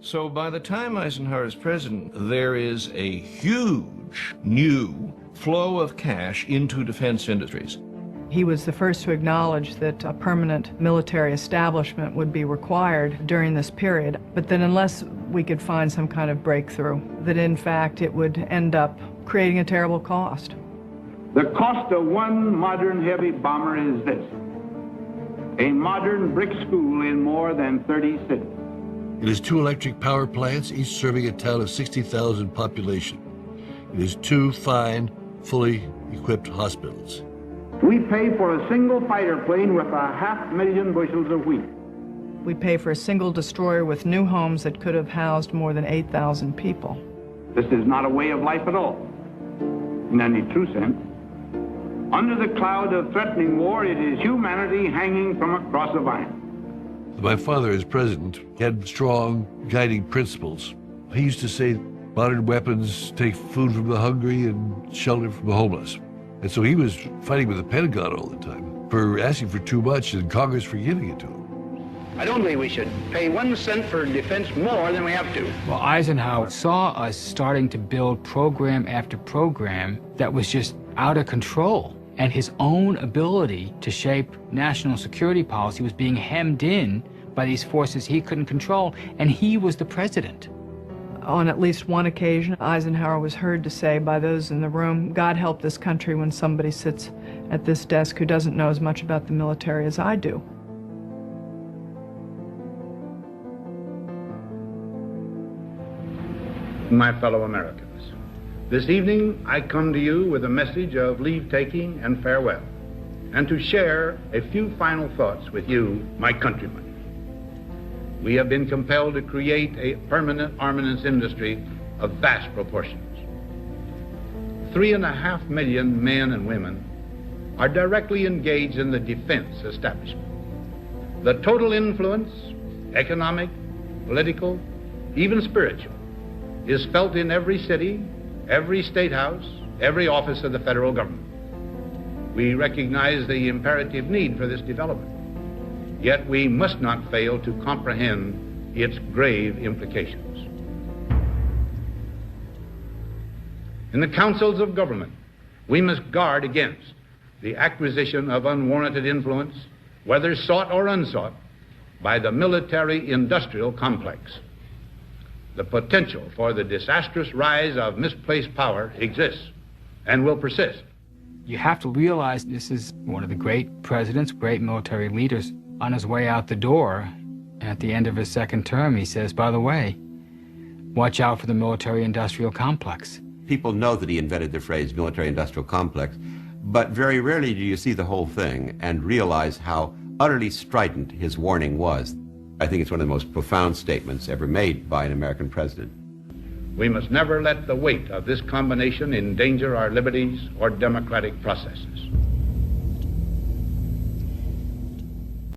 So by the time Eisenhower is president, there is a huge new flow of cash into defense industries. He was the first to acknowledge that a permanent military establishment would be required during this period, but that unless we could find some kind of breakthrough, that in fact it would end up creating a terrible cost. The cost of one modern heavy bomber is this: a modern brick school in more than 30 cities. It is 2 electric power plants, each serving a town of 60,000 population. It is 2 fine, fully equipped hospitals. We pay for a single fighter plane with 500,000 bushels of wheat. We pay for a single destroyer with new homes that could have housed more than 8,000 people. This is not a way of life at all, in any true sense. Under the cloud of threatening war, it is humanity hanging from a cross of iron. My father, as president, had strong guiding principles. He used to say, modern weapons take food from the hungry and shelter from the homeless. And so he was fighting with the Pentagon all the time for asking for too much and Congress for giving it to him. I don't believe we should pay 1 cent for defense more than we have to. Well, Eisenhower saw us starting to build program after program that was just out of control. And his own ability to shape national security policy was being hemmed in by these forces he couldn't control, and he was the president. On at least one occasion, Eisenhower was heard to say by those in the room, "God help this country when somebody sits at this desk who doesn't know as much about the military as I do." My fellow Americans, this evening I come to you with a message of leave-taking and farewell, and to share a few final thoughts with you, my countrymen. We have been compelled to create a permanent armaments industry of vast proportions. 3.5 million men and women are directly engaged in the defense establishment. The total influence, economic, political, even spiritual, is felt in every city, every state house, every office of the federal government. We recognize the imperative need for this development, yet we must not fail to comprehend its grave implications. In the councils of government, we must guard against the acquisition of unwarranted influence, whether sought or unsought, by the military-industrial complex. The potential for the disastrous rise of misplaced power exists and will persist. You have to realize this is one of the great presidents, great military leaders. On his way out the door, at the end of his second term, he says, by the way, watch out for the military-industrial complex. People know that he invented the phrase military-industrial complex, but very rarely do you see the whole thing and realize how utterly strident his warning was. I think it's one of the most profound statements ever made by an American president. We must never let the weight of this combination endanger our liberties or democratic processes.